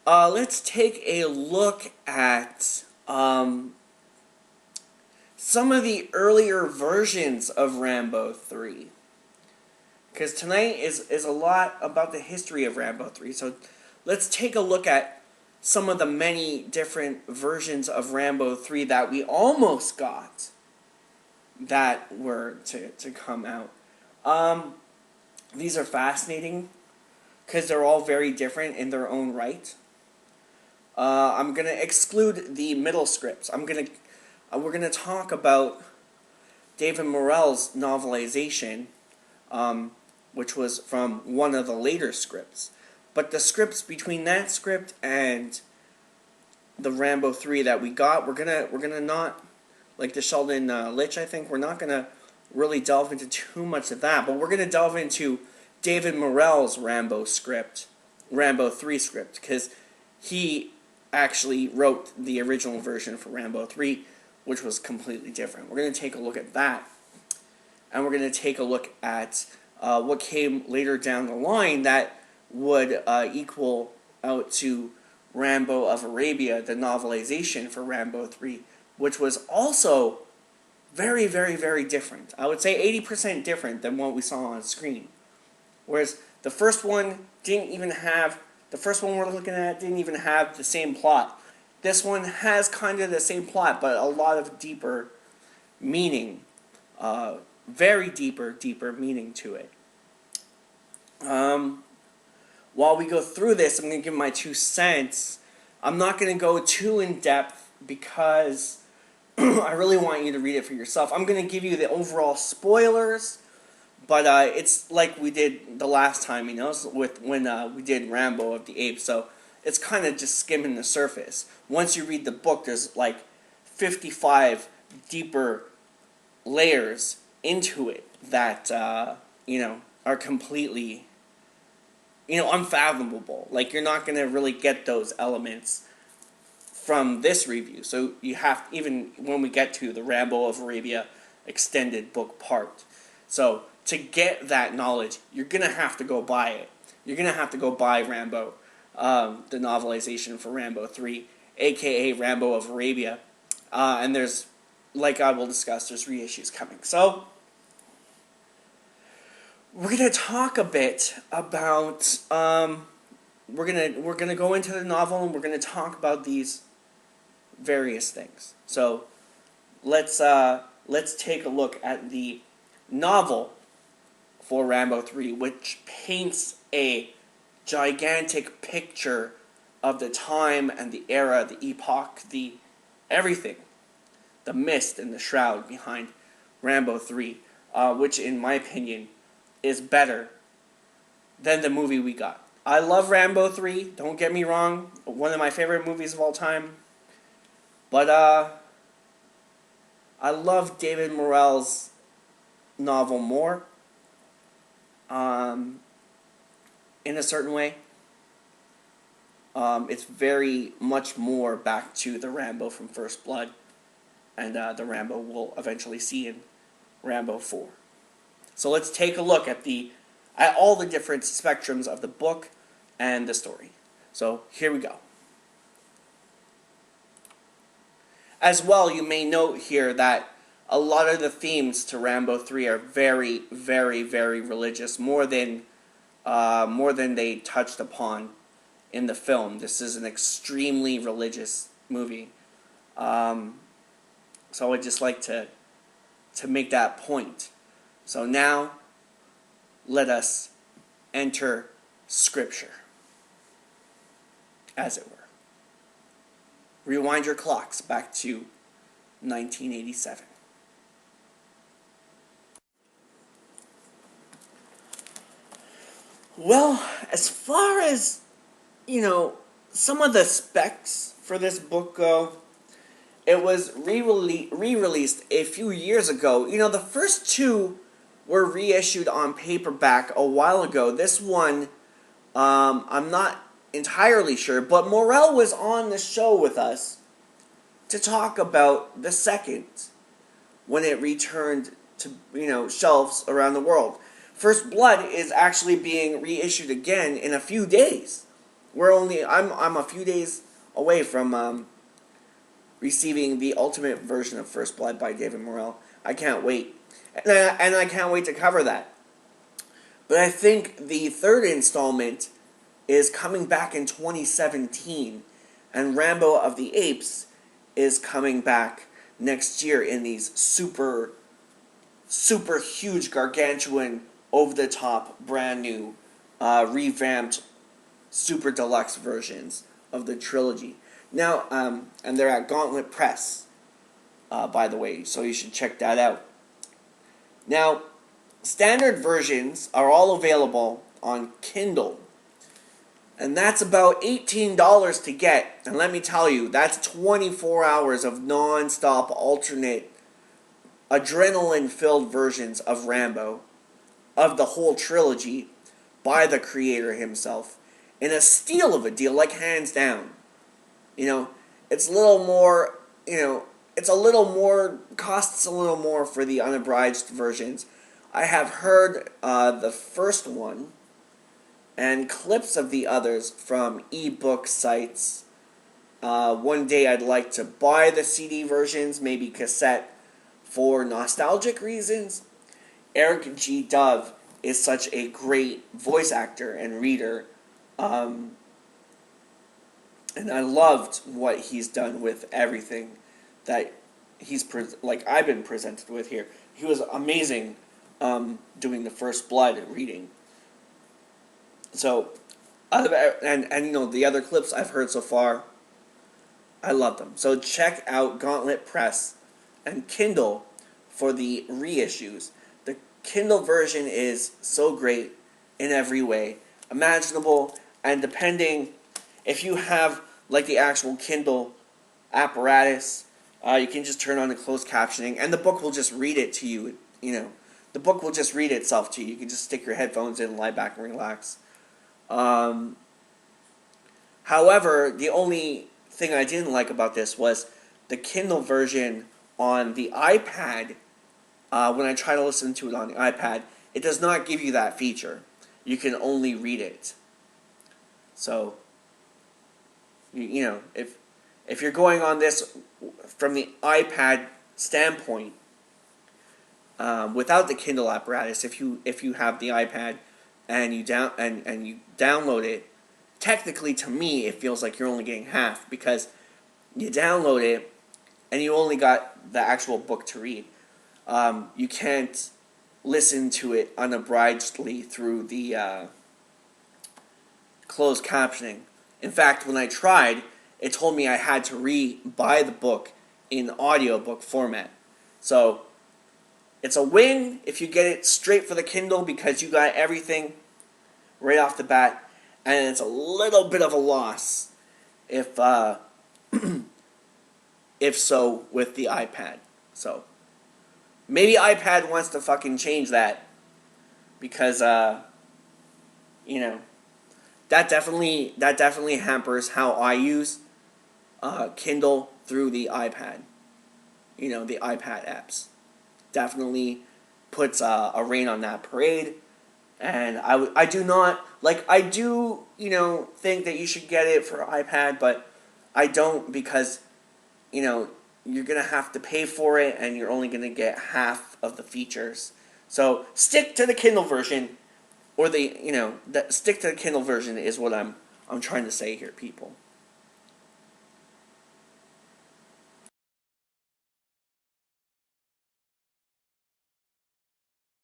let's take a look at some of the earlier versions of Rambo 3. Because tonight is a lot about the history of Rambo 3. So let's take a look at some of the many different versions of Rambo 3 that we almost got that were to come out. These are fascinating because they're all very different in their own right. I'm going to exclude the middle scripts. We're gonna talk about David Morrell's novelization, which was from one of the later scripts. But the scripts between that script and the Rambo 3 that we got, we're gonna not, like the Sheldon Litch, I think, we're not gonna really delve into too much of that, but we're gonna delve into David Morrell's Rambo 3 script, because he actually wrote the original version for Rambo 3, which was completely different. We're going to take a look at that, and we're going to take a look at what came later down the line that would equal out to Rambo of Arabia, the novelization for Rambo 3, which was also very, very, very different. I would say 80% different than what we saw on screen. Whereas the first one didn't even have, the first one we're looking at didn't even have the same plot. This one has kind of the same plot, but a lot of deeper meaning, very deeper meaning to it. While we go through this, I'm going to give my 2 cents. I'm not going to go too in-depth because I really want you to read it for yourself. I'm going to give you the overall spoilers, but it's like we did the last time, you know, when we did Rambo of the Apes, so it's kind of just skimming the surface. Once you read the book, there's like 55 deeper layers into it that, you know, are completely, you know, unfathomable. Like, you're not going to really get those elements from this review. So you have, even when we get to the Rambo of Arabia extended book part. So to get that knowledge, you're going to have to go buy it. You're going to have to go buy Rambo, the novelization for Rambo 3, aka Rambo of Arabia. And there's, like I will discuss, there's reissues coming. So we're going to talk a bit about, we're gonna go into the novel, and we're going to talk about these various things. So let's take a look at the novel for Rambo 3, which paints a gigantic picture of the time and the era, the epoch, the everything, the mist and the shroud behind Rambo 3, which in my opinion is better than the movie we got. I love Rambo 3, don't get me wrong, one of my favorite movies of all time, but I love David Morrell's novel more, in a certain way. It's very much more back to the Rambo from First Blood, and the Rambo we'll eventually see in Rambo 4. So let's take a look at all the different spectrums of the book and the story. So here we go. As well, you may note here that a lot of the themes to Rambo 3 are very, very, very religious, more than they touched upon in the film. This is an extremely religious movie. So I'd just like to make that point. So now, let us enter Scripture, as it were. Rewind your clocks back to 1987. Well, as far as, you know, some of the specs for this book go, it was re-released a few years ago. You know, the first two were reissued on paperback a while ago. This one, I'm not entirely sure, but Morrell was on the show with us to talk about the second when it returned to, you know, shelves around the world. First Blood is actually being reissued again in a few days. I'm a few days away from receiving the ultimate version of First Blood by David Morrell. I can't wait, and I can't wait to cover that. But I think the third installment is coming back in 2017, and Rambo of the Apes is coming back next year in these super huge, gargantuan, over-the-top, brand new, revamped, super deluxe versions of the trilogy. Now, and they're at Gauntlet Press, by the way, so you should check that out. Now, standard versions are all available on Kindle, and that's about $18 to get. And let me tell you, that's 24 hours of non-stop, alternate, adrenaline-filled versions of Rambo, of the whole trilogy, by the creator himself, in a steal of a deal, like hands down. You know, it's a little more, costs a little more for the unabridged versions. I have heard the first one and clips of the others from ebook sites. One day I'd like to buy the CD versions, maybe cassette, for nostalgic reasons. Eric G. Dove is such a great voice actor and reader, and I loved what he's done with everything that I've been presented with here. He was amazing doing the First Blood reading. So, and the other clips I've heard so far, I love them. So check out Gauntlet Press and Kindle for the reissues. The Kindle version is so great in every way imaginable, and depending, if you have like the actual Kindle apparatus, you can just turn on the closed captioning, and the book will just read it to you. The book will just read itself to you. You can just stick your headphones in, lie back, and relax. However, the only thing I didn't like about this was the Kindle version on the iPad. When I try to listen to it on the iPad, it does not give you that feature. You can only read it. So, if you're going on this from the iPad standpoint, without the Kindle apparatus, if you have the iPad and you download it, technically to me it feels like you're only getting half, because you download it and you only got the actual book to read. You can't listen to it unabridgedly through the closed captioning. In fact, when I tried, it told me I had to buy the book in audiobook format. So it's a win if you get it straight for the Kindle, because you got everything right off the bat, and it's a little bit of a loss if so with the iPad. So maybe iPad wants to fucking change that, because that definitely hampers how I use Kindle through the iPad. The iPad apps definitely puts a rein on that parade. And I do not, I do, think that you should get it for iPad, but I don't, because, you're going to have to pay for it, and you're only going to get half of the features. So stick to the Kindle version, or stick to the Kindle version is what I'm trying to say here, people.